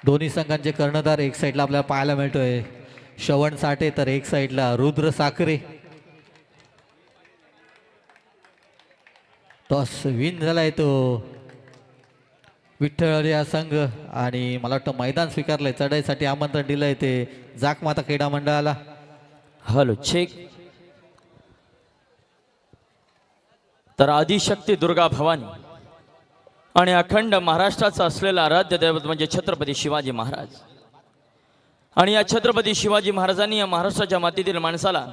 दोन्ही संघांचे कर्णधार एक साईडला आपल्याला पाहायला मिळतोय श्रवण साठे, तर एक साईडला रुद्र साखरे. टॉस विन झालाय तो विठ्ठल या संघ, आणि मला वाटतं मैदान स्वीकारलंय, चढाईसाठी आमंत्रण दिलंय ते जाकमाता क्रीडा मंडळाला. Hello check. तर आदिशक्ती दुर्गा भवानी आणि अखंड महाराष्ट्राचा असलेला आराध्य दैवत म्हणजे छत्रपती शिवाजी महाराज. आणि या छत्रपती शिवाजी महाराजांनी या महाराष्ट्राच्या मातीतील माणसाला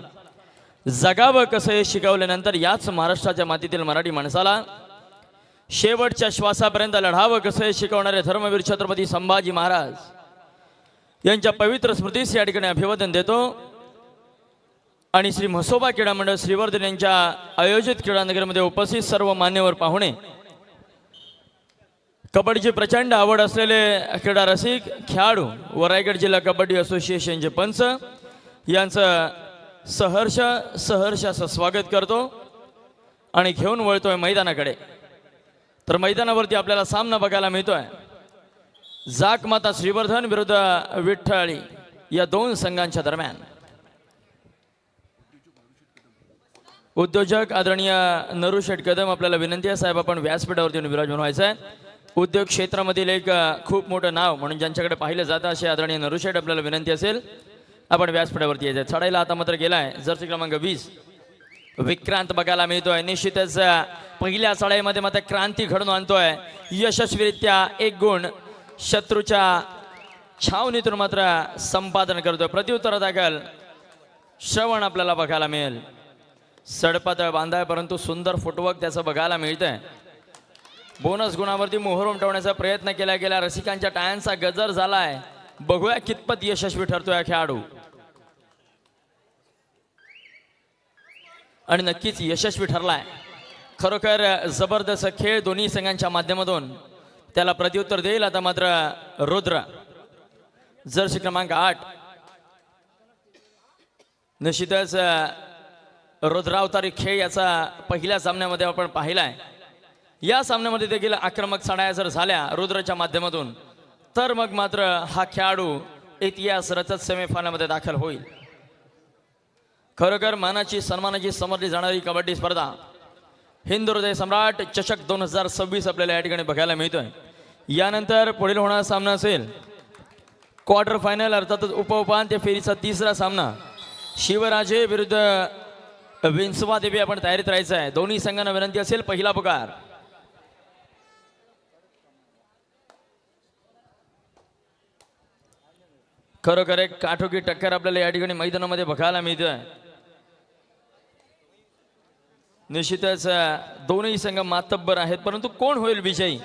जगावं कसं हे शिकवल्यानंतर याच महाराष्ट्राच्या मातीतील मराठी माणसाला शेवटच्या श्वासापर्यंत लढावं कसं हे शिकवणारे धर्मवीर छत्रपती संभाजी महाराज यांच्या पवित्र स्मृतीस या ठिकाणी अभिवादन देतो. आणि श्री म्हसोबा क्रीडा मंडळ श्रीवर्धन यांच्या आयोजित क्रीडानगरमध्ये उपस्थित सर्व मान्यवर पाहुणे, कबड्डीची प्रचंड आवड असलेले क्रीडा रसिक, खेळाडू व रायगड जिल्हा कबड्डी असोसिएशनचे पंच यांचं सहर्ष असं स्वागत करतो आणि घेऊन वळतोय मैदानाकडे. तर मैदानावरती आपल्याला सामना बघायला मिळतोय जाकमाता श्रीवर्धन विरुद्ध विठ्ठळी या दोन संघांच्या दरम्यान. उद्योजक आदरणीय नरूशेठ कदम, आपल्याला विनंती आहे साहेब आपण व्यासपीठावरती विराजमान व्हायचं आहे. उद्योग क्षेत्रामधील एक खूप मोठं नाव म्हणून ज्यांच्याकडे पाहिलं जातं असे आदरणीय नरूशेठ, आपल्याला विनंती असेल आपण व्यासपीठावरती यायचं. चढाईला आता मात्र गेलाय जर्सी क्रमांक 20 विक्रांत बघायला मिळतोय. निश्चितच पहिल्या चढाईमध्ये मात्र क्रांती घडून आणतोय यशस्वीरित्या. एक गुण शत्रूच्या छावणीतून मात्र संपादन करतोय. प्रत्युत्तर दाखल श्रवण आपल्याला बघायला मिळेल. सडपातळ बांधाय परंतु सुंदर फुटवर्क त्याचं बघायला मिळतंय. बोनस गुणावरती मोहर उमटवण्याचा प्रयत्न केला गेला. रसिकांच्या टाळ्यांचा गजर झालाय. बघूया कितपत यशस्वी ठरतोय हा खेळाडू. आणि नक्कीच यशस्वी ठरलाय. खरोखर जबरदस्त खेळ दोन्ही संघांच्या माध्यमातून त्याला प्रत्युत्तर देईल. आता मात्र रुद्र जर्सी क्रमांक 8 निश्चितच रुद्रावतारी खेळ याचा पहिल्या सामन्यामध्ये आपण पाहिलाय. या सामन्यामध्ये देखील आक्रमक चढाया जर झाल्या रुद्रच्या माध्यमातून तर मग मात्र हा खेळाडू इतिहास रचत सेमीफायनलमध्ये दाखल होईल. खरोखर मानाची सन्मानाची समजली जाणारी कबड्डी स्पर्धा हिंदू हृदय सम्राट चषक 2026 आपल्याला या ठिकाणी बघायला मिळतोय. यानंतर पुढील होणारा सामना असेल क्वार्टर फायनल अर्थातच उपउपांत्य फेरीचा तिसरा सामना शिवराजे विरुद्ध विंचवा देवी. आपण तयारीत राहायचं आहे. दोन्ही संघांना विनंती असेल पहिला पुकार. खरोखर एक काठोकी टक्कर आपल्याला या ठिकाणी मैदानामध्ये बघायला मिळतोय. निश्चितच दोन्ही संघ मातब्बर आहेत, परंतु कोण होईल विजयी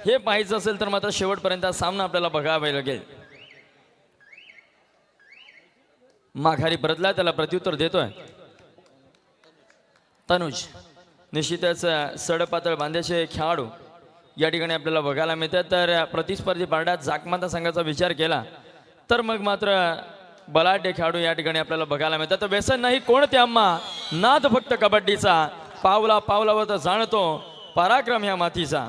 हे पाहायचं असेल तर मात्र शेवटपर्यंत सामना आपल्याला बघावा लागेल. माघारी परतला, त्याला प्रत्युत्तर देतोय तनुज. निश्चितच सडपातळ बांध्याचे खेळाडू या ठिकाणी आपल्याला बघायला मिळतात. तर प्रतिस्पर्धी पारड्यात जाकमाता संघाचा विचार केला तर मग मात्र बलाढ्य खेळाडू या ठिकाणी आपल्याला बघायला मिळतात. तर व्यसन नाही कोणते आम्हा, नाद फक्त कबड्डीचा, पावला पावलावर तर जाणतो पराक्रम ह्या मातीचा.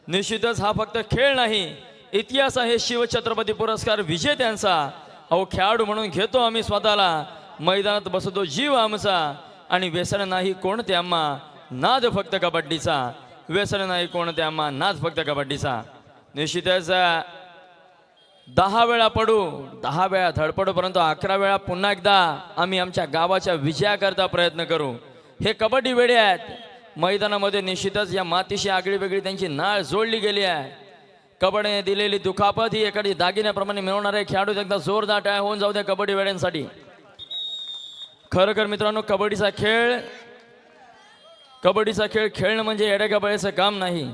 निश्चितच हा फक्त खेळ नाही, इतिहास आहे शिवछत्रपती पुरस्कार विजेत्यांचा. अहो खेळाडू म्हणून घेतो आम्ही स्वतःला, मैदानात बसतो जीव आमचा. आणि व्यसन नाही कोणते आम्हा, नाद फक्त कबड्डीचा. व्यसन नाही कोणते आम्हा, नाद फक्त कबड्डीचा. निश्चितच 10 वेळा पडू, 10 वेळा धडपडू, परंतु 11 वेळा पुन्हा एकदा आम्ही आमच्या गावाच्या विजयाकरता प्रयत्न करू. हे कबड्डी वेडे आहेत. मैदानामध्ये निश्चितच या मातीशी आगळी वेगळी त्यांची नाळ जोडली गेली आहे. कबड्डीने दिलेली दुखापत ही एखादी दागिन्याप्रमाणे मिळवणारे खेळाडू एकदा जोरदार टाळ्या होऊन जाऊ द्या कबड्डी वेड्यांसाठी. खरोखर मित्रांनो, कबड्डीचा खेळ खेळणं म्हणजे येड्या गबाळ्याचं काम नाही.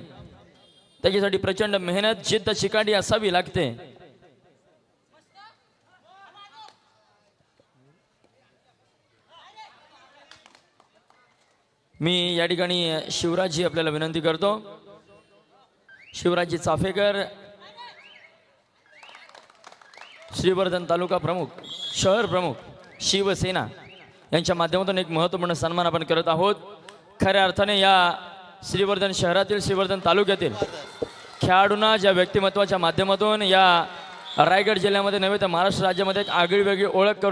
त्याच्यासाठी प्रचंड मेहनत, जिद्द, चिकाटी असावी लागते. मी या ठिकाणी शिवराजजी आपल्याला विनंती करतो. शिवराजजी चाफेकर, श्रीवर्धन तालुका प्रमुख, शहर प्रमुख, शिवसेना यांच्या माध्यमातून एक महत्त्वपूर्ण सन्मान आपण करत आहोत. खऱ्या अर्थाने या श्रीवर्धन शहरातील श्रीवर्धन तालुक्यातील खेळाडूंना ज्या व्यक्तिमत्वाच्या माध्यमातून या रायगड जिल्ह्यामध्ये नव्हे तर महाराष्ट्र राज्यामध्ये एक आगळीवेगळी ओळख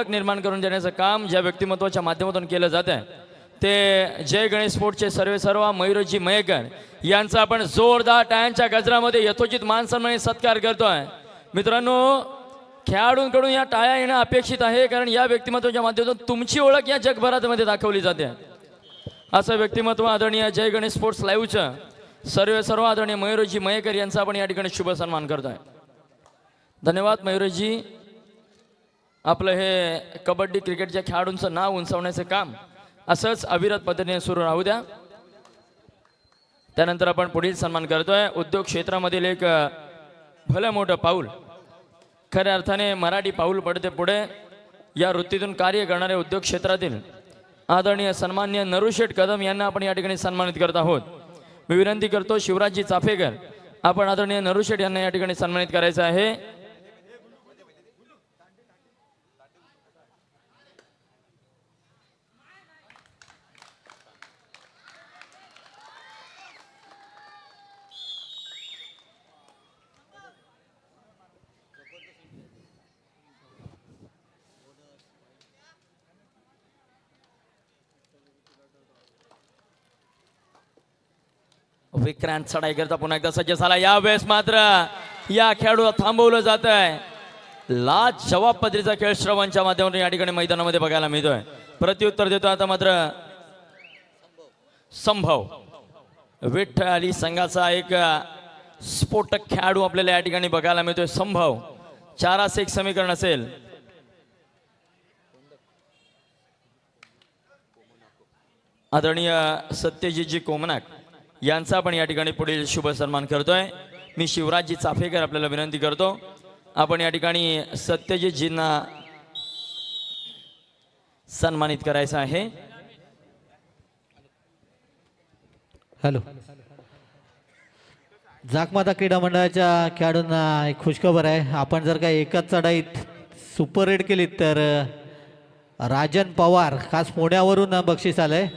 निर्माण करून देण्याचं काम ज्या व्यक्तिमत्वाच्या माध्यमातून केलं जातं आहे ते जय गणेश स्पोर्टचे सर्व मयूरजी मयेकर यांचा आपण जोरदार टाळ्यांच्या गजरामध्ये यथोचित मान सन्मानी सत्कार करतोय. मित्रांनो, खेळाडूंकडून या टाळ्या येणं अपेक्षित आहे, कारण या व्यक्तिमत्वाच्या माध्यमातून तुमची ओळख या जगभरामध्ये दाखवली जाते. असं व्यक्तिमत्व आदरणीय जय गणेश स्पोर्ट्स लाईव्हचं सर्व आदरणीय मयूरजी मयेकर यांचा आपण या ठिकाणी शुभ सन्मान करतोय. धन्यवाद मयूरजी. आपलं हे कबड्डी क्रिकेटच्या खेळाडूंचं नाव उंचावण्याचं काम असंच अविरत पद्धतीने सुरू राहू द्या. त्यानंतर आपण पुढील सन्मान करतोय उद्योग क्षेत्रामधील एक भलं मोठं पाऊल, खऱ्या अर्थाने मराठी पाऊल पडते पुढे. या वृत्तीतून कार्य करणारे उद्योग क्षेत्रातील आदरणीय सन्मान्य नरुशेठ कदम यांना आपण या ठिकाणी सन्मानित करत आहोत. मी विनंती करतो शिवराजजी चाफेकर आपण आदरणीय नरुशेठ यांना या ठिकाणी सन्मानित करायचं आहे. विक्रांत चढाई करता पुन्हा एकदा सज्ज झाला. यावेळेस मात्र या खेळाडूला थांबवलं जात आहे. लाजवाब पद्धतीचा खेळ श्रवणच्या माध्यमातून या ठिकाणी मैदानामध्ये बघायला मिळतोय. प्रत्युत्तर देतो आता मात्र संभव विठ्ठल संघाचा एक स्फोटक खेळाडू आपल्याला या ठिकाणी बघायला मिळतोय. संभव 4-1 समीकरण असेल. आदरणीय सत्यजितजी कोमनाक यांचा आपण या ठिकाणी पुढील शुभ सन्मान करतोय. मी शिवराजजी चाफेकर आपल्याला विनंती करतो आपण या ठिकाणी सत्यजितजींना सन्मानित करायचं आहे. हॅलो. जाकमाता क्रीडा मंडळाच्या खेळाडूंना एक खुशखबर आहे. आपण जर का एकाच चढाईत सुपर रेड केली तर राजन पवार खास पुण्यावरून बक्षीस आलंय.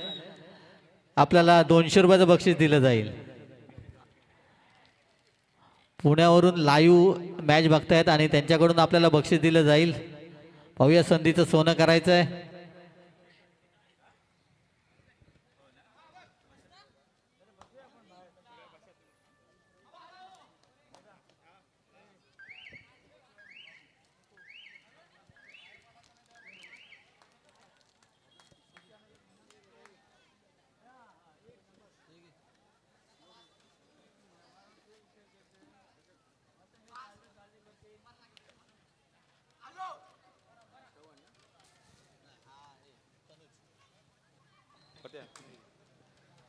आपल्याला 200 रुपयाचं बक्षीस दिलं जाईल. पुण्यावरून लाईव्ह मॅच बघतायत आणि त्यांच्याकडून आपल्याला बक्षीस दिलं जाईल. पाहूया संधीचं सोनं करायचं आहे.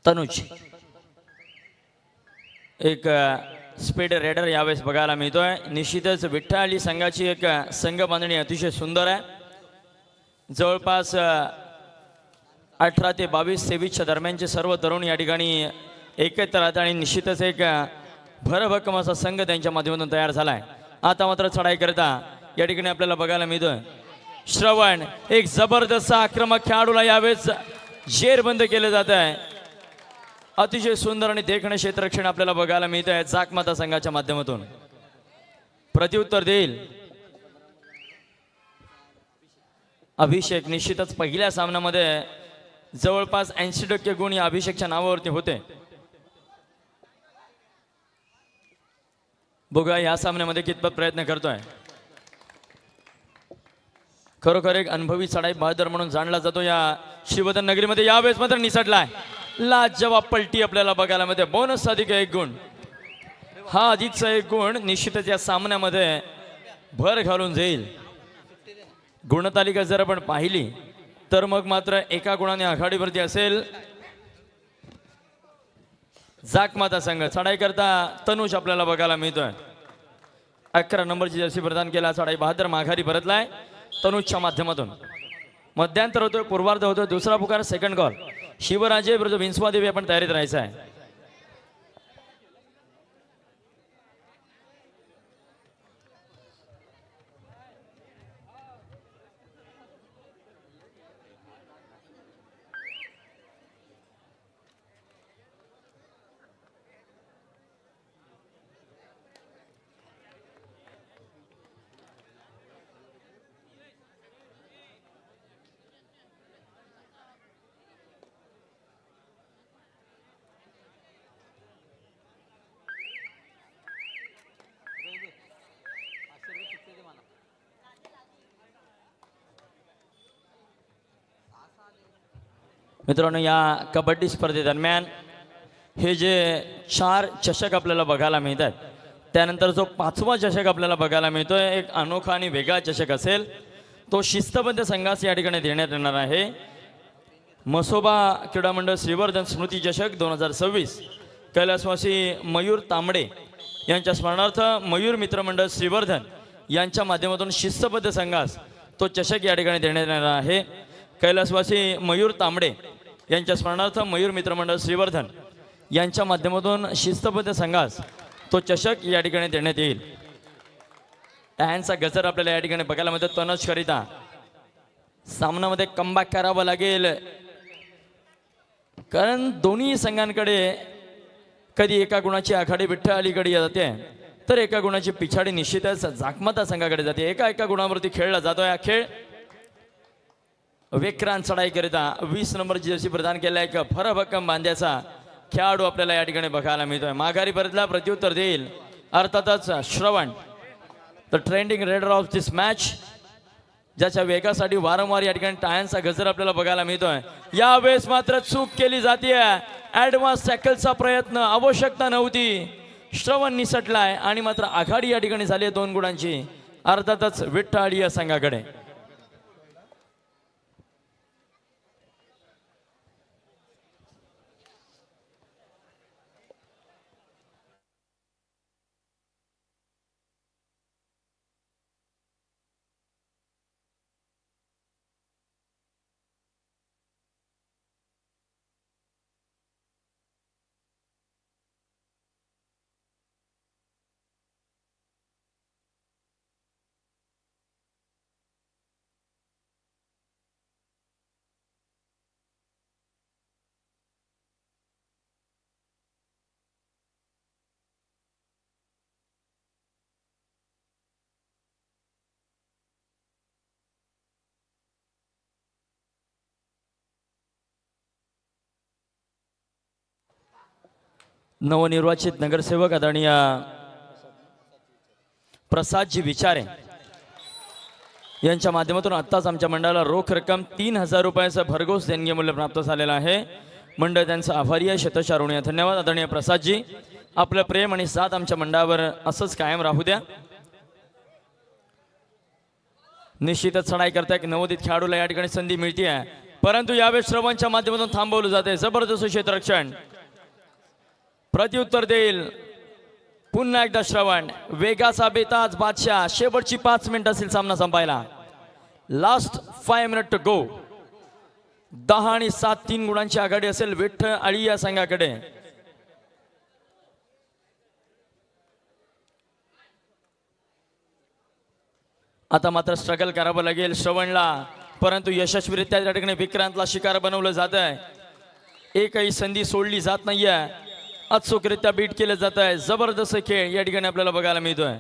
तनुज एक स्पीड रेडर यावेळेस बघायला मिळतोय. निश्चितच विठ्ठल संघाची एक संघ बांधणी अतिशय सुंदर आहे. जवळपास 18 ते 22-23च्या दरम्यानचे सर्व तरुण या ठिकाणी एकत्र राहतात आणि निश्चितच एक भरभक्कम असा संघ त्यांच्या माध्यमातून तयार झाला आहे. आता मात्र चढाई करता या ठिकाणी आपल्याला बघायला मिळतोय श्रवण एक जबरदस्त आक्रमक खेळाडूला यावेळेस जेरबंद केलं जात आहे. अतिशय सुंदर आणि देखणे क्षेत्ररक्षण आपल्याला बघायला मिळत आहे. जाकमाता संघाच्या माध्यमातून प्रत्युत्तर देईल अभिषेक. निश्चितच पहिल्या सामन्यामध्ये जवळपास 80% गुण या अभिषेकच्या नावावरती होते. बघा या सामन्यामध्ये कितपत प्रयत्न करतोय. खरोखर एक अनुभवी चढाई बहादर म्हणून जाणला जातो या शिवधन नगरीमध्ये. यावेळेस मात्र निसटलाय. लाजवाब पलटी आपल्याला बघायला मिळते. बोनस अधिक 1 गुण. हा अधिकचा 1 गुण निश्चितच या सामन्यामध्ये भर घालून जाईल. गुणतालिका जर आपण पाहिली तर मग मात्र एका गुणाने आघाडीवरती असेल जाकमाता संघ. चढाई करता तनुज आपल्याला बघायला मिळतोय. 11 नंबरची जर्सी प्रदान केला. चढाई बहादर माघारी परतलाय तनुजच्या माध्यमातून. मध्यांतर होतोय, पूर्वार्ध होतोय. दुसरा पुकार सेकंड कॉल. शिवराजे विरुद्ध विंस्वादेवी आपण तयारीत राहायचं आहे. मित्रांनो, या कबड्डी स्पर्धेदरम्यान हे जे 4 चषक आपल्याला बघायला मिळतात, त्यानंतर जो 5वा चषक आपल्याला बघायला मिळतोय, एक अनोखा आणि वेगळा चषक असेल. तो शिस्तबद्ध संघास या ठिकाणी देण्यात येणार आहे. मसोबा क्रीडा मंडळ श्रीवर्धन स्मृती चषक 2026 कैलासवासी मयूर तांबडे यांच्या स्मरणार्थ मयूर मित्रमंडळ श्रीवर्धन यांच्या माध्यमातून शिस्तबद्ध संघास तो चषक या ठिकाणी देण्यात येणार आहे. कैलासवासी मयूर तांबडे यांच्या स्मरणार्थ मयूर मित्रमंडळ श्रीवर्धन यांच्या माध्यमातून शिस्तबद्ध संघास तो चषक या ठिकाणी देण्यात येईल. टाळ्यांचा गजर आपल्याला या ठिकाणी बघायला मिळतो. तनज करिता सामन्यामध्ये कमबॅक करावं लागेल, कारण दोन्ही संघांकडे कधी एका गुणाची आघाडी विठ्ठल अलीकडे जाते, तर एका गुणाची पिछाडी निश्चितच जाकमाता संघाकडे जाते. एका गुणावरती खेळला जातोय हा खेळ. विक्रांत चढाईकरिता 20 नंबरची जर्सी प्रदान केला एक फरभक्कम बांध्याचा खेळाडू आपल्याला या ठिकाणी बघायला मिळतोय. माघारी परतला प्रत्युत्तर देईल अर्थातच श्रवण, the trending raider of this match, ज्याच्या वेगासाठी वारंवार या ठिकाणी टाळ्यांचा गजर आपल्याला बघायला मिळतोय. यावेळेस मात्र चूक केली जाते. ॲडव्हान्स टॅकलचा प्रयत्न, आवश्यकता नव्हती. श्रवण निसटलाय आणि मात्र आघाडी या ठिकाणी झाली आहे 2 गुणांची अर्थातच विठ्ठल या संघाकडे. नवनिर्वाचित नगरसेवक आदरणीय प्रसादजी विचारे यांच्या माध्यमातून आत्ताच आमच्या मंडळाला रोख रक्कम 3000 रुपयाचा भरघोस देणगी मूल्य प्राप्त झालेलं आहे. मंडळ त्यांचा आभारी आहे. शतशः ऋणी आहे. धन्यवाद आदरणीय प्रसादजी. आपलं प्रेम आणि साथ आमच्या मंडळावर असंच कायम राहू द्या. निश्चितच चढाई करता एक नवोदित खेळाडूला या ठिकाणी संधी मिळते आहे, परंतु यावेळेस श्रवणच्या माध्यमातून थांबवलं जाते. जबरदस्त क्षेत्ररक्षण, प्रत्युत्तर देईल पुन्हा एकदा श्रवण. वेगाचा बेताज बादशाह. शेवटची 5 मिनिटं असेल सामना संपायला. Last 5 minute to go. 10 आणि 7 3 गुणांची आघाडी असेल विठ्ठल आळी या संघाकडे. आता मात्र स्ट्रगल करावं लागेल श्रवणला, परंतु यशस्वीरित्या त्या ठिकाणी विक्रांतला शिकार बनवलं जात आहे. एकही संधी सोडली जात नाहीये. अचूकरित्या बीट केलं जात आहे. जबरदस्त खेळ या ठिकाणी आपल्याला बघायला मिळतोय.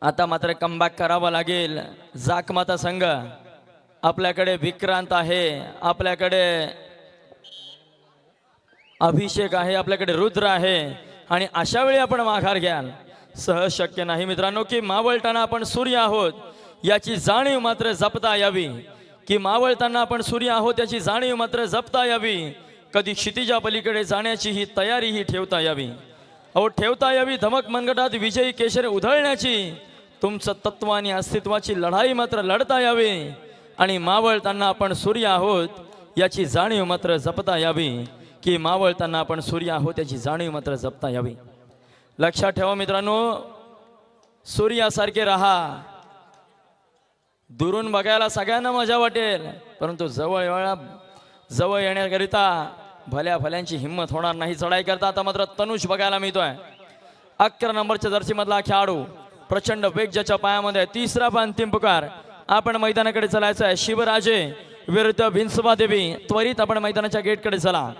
आता मात्र कमबॅक करावा लागेल. जाकमाता संघ, आपल्याकडे विक्रांत आहे, आपल्याकडे अभिषेक आहे, आपल्याकडे रुद्र आहे, आणि अशा वेळी आपण माघार घ्याल सहज शक्य नाही मित्रांनो. की मावळताना आपण सूर्य आहोत याची जाणीव मात्र जपता यावी. की मावळताना आपण सूर्य आहोत याची जाणीव मात्र जपता यावी. कधी क्षितिजा पलीकडे जाण्याची ही तयारी ही ठेवता यावी. अहो ठेवता यावी. धमक मनगटात विजयी केशर उधळण्याची तुमचं तत्व आणि अस्तित्वाची लढाई मात्र लढता यावी. आणि मावळताना आपण सूर्य आहोत याची जाणीव मात्र जपता यावी. की मावळताना आपण सूर्य आहोत याची जाणीव मात्र जपता यावी. लक्षात ठेवा मित्रांनो, सूर्यासारखे राहा. दुरून बघायला सगळ्यांना मजा वाटेल, परंतु जवळ येण्याकरिता भल्या भल्यांची हिंमत होणार नाही. चढाई करता आता मात्र तनुष बघायला मिळतोय. 11 नंबरच्या जर्सी मधला खेळाडू, प्रचंड वेग ज्याच्या पायामध्ये. तिसरा पण अंतिम पुकार. आपण मैदानाकडे चलायचं आहे. शिवराजे विरुद्ध भिंसवा देवी. त्वरित आपण मैदानाच्या गेटकडे चला.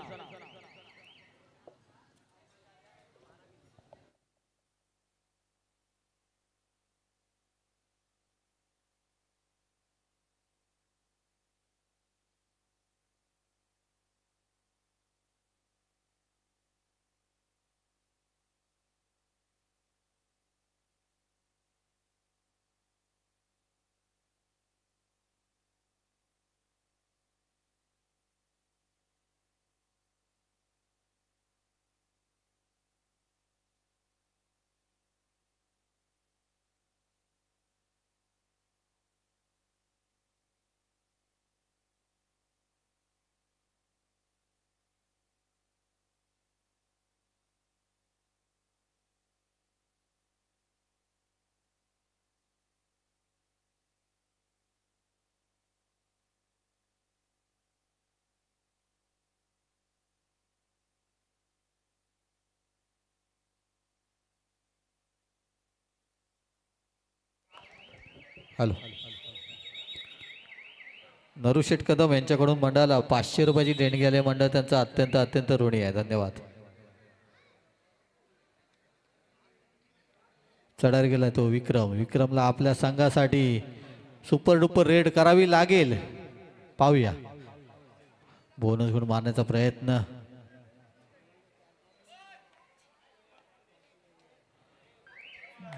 हॅलो. नरुशेठ कदम यांच्याकडून मंडळाला 500 रुपयाची देणगी आली. मंडळ त्यांचा अत्यंत अत्यंत ऋणी आहे. धन्यवाद. चढायला गेला तो विक्रम. विक्रमला आपल्या संघासाठी सुपर डुपर रेड करावी लागेल. पाहूया. बोनस गुण मारण्याचा प्रयत्न.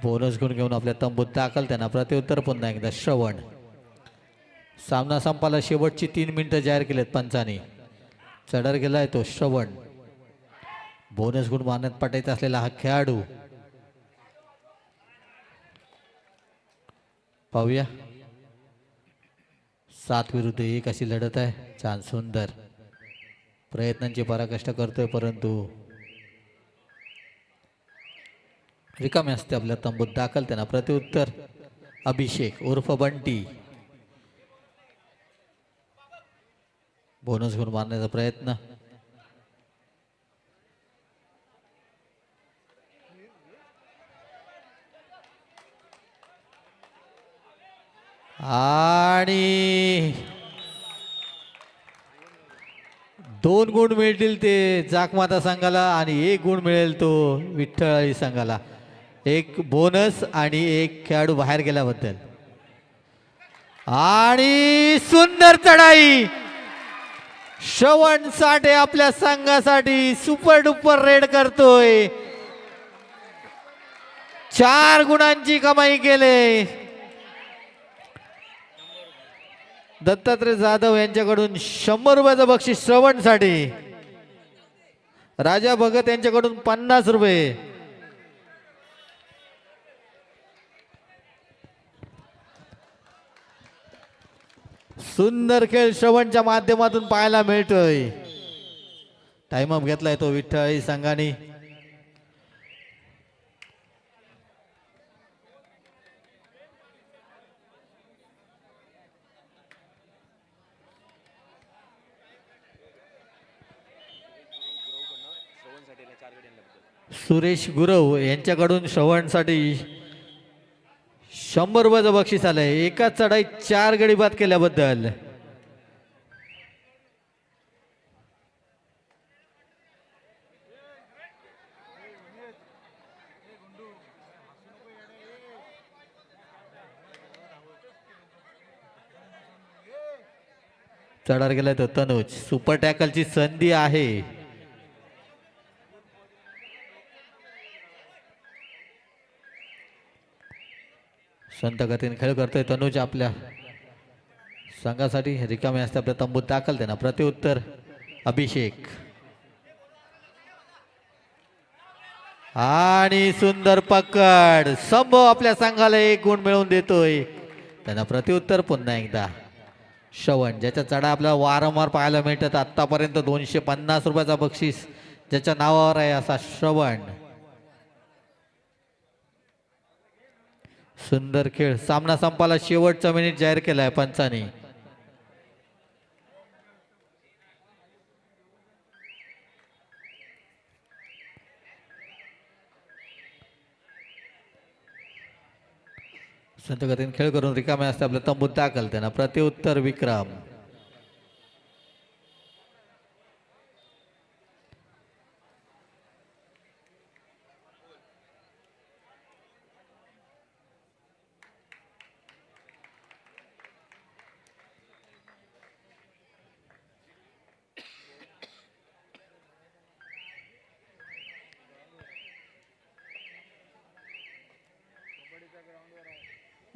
बोनस गुण घेऊन आपल्या तंबूत दाखल. त्यांना प्रत्युत्तर पुन्हा एकदा श्रवण. सामना संपाला शेवटची 3 मिनिटं जाहीर केलेत पंचांनी. चढर गेलाय तो श्रवण. बोनस गुण मारण्यात पटायचा असलेला हा खेळाडू. पाहूया. 7 विरुद्ध 1 अशी लढत आहे. छान सुंदर प्रयत्नांची पराकाष्ठा करतोय परंतु रिकामे असते आपल्या तंबूत दाखल. त्यांना प्रत्युत्तर अभिषेक उर्फ बंटी. बोनस गुण मारण्याचा प्रयत्न. आणि 2 गुण मिळतील ते जाकमाता संघाला आणि 1 गुण मिळेल तो विठ्ठळी संघाला. 1 बोनस आणि 1 खेळाडू बाहेर गेल्याबद्दल. आणि सुंदर चढाई. श्रवण साठे आपल्या संघासाठी सुपर डुपर रेड करतोय. 4 गुणांची कमाई केले. दत्तात्रय जाधव यांच्याकडून 100 रुपयाचं बक्षीस श्रवणसाठी. राजा भगत यांच्याकडून 50 रुपये. सुंदर खेळ श्रवणच्या माध्यमातून पाहायला मिळतोय. टाइम अप घेतलाय तो विठ्ठळी संघाने. सुरेश गुरव यांच्याकडून श्रवणसाठी 100 रुपयाचं बक्षीस आलंय. एकाच चढाईत 4 गडी बाद केल्याबद्दल. चढार गेलाय तो तनुज. सुपर टॅकलची संधी आहे. संत गतीने खेळ करतोय तनुज आपल्या संघासाठी. रिकामे असते आपल्या तंबूत दाखल. त्यांना प्रत्युत्तर अभिषेक. आणि सुंदर पकड. संभव आपल्या संघाला 1 गुण मिळवून देतोय. त्यांना प्रत्युत्तर पुन्हा एकदा श्रवण. ज्याच्या चढा आपल्याला वारंवार पाहायला मिळतात. आतापर्यंत 250 रुपयाचा बक्षीस ज्याच्या नावावर आहे असा श्रवण. सुंदर खेळ. सामना संपाला शेवटचा मिनिट जाहीर केलाय पंचांनी. संत गतीने खेळ करून रिकामे असते आपल्या तंबूत दाखल. त्यांना प्रत्युत्तर विक्रम.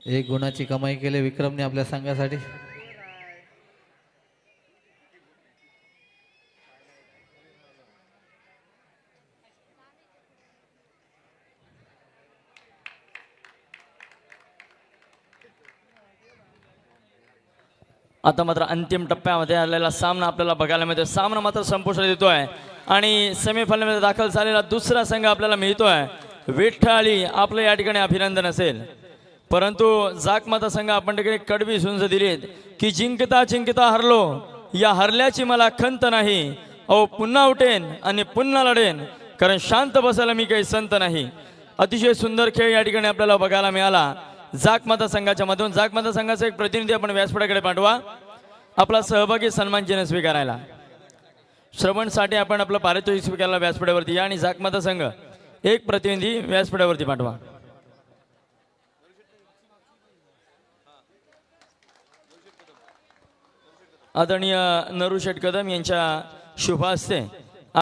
एक गुणाची कमाई केली विक्रमने आपल्या संघासाठी. आता मात्र अंतिम टप्प्यामध्ये आलेला सामना आपल्याला बघायला मिळतोय. सामना मात्र संपुष्टात येतोय आणि सेमीफायनलमध्ये दाखल झालेला दुसरा संघ आपल्याला मिळतोय विठ्ठळी. आपलं या ठिकाणी अभिनंदन असेल. परंतु जाकमाता संघ आपण तिकडे कडवी झुंज दिलीत की जिंकता जिंकता हरलो. या हरल्याची मला खंत नाही. अहो पुन्हा उठेन आणि पुन्हा लढेन, कारण शांत बसायला मी काही संत नाही. अतिशय सुंदर खेळ या ठिकाणी आपल्याला बघायला मिळाला. जाकमाता संघाच्या मधून जाकमाता संघाचा एक प्रतिनिधी आपण व्यासपीठाकडे पाठवा आपला सहभागी सन्मान चिन्ह स्वीकारायला. श्रवणसाठी आपण आपलं पारितोषिक स्वीकारायला व्यासपीठावरती या आणि जाकमाता संघ एक प्रतिनिधी व्यासपीठावरती पाठवा. आदरणीय नरू शेठ कदम यांच्या शुभ हस्ते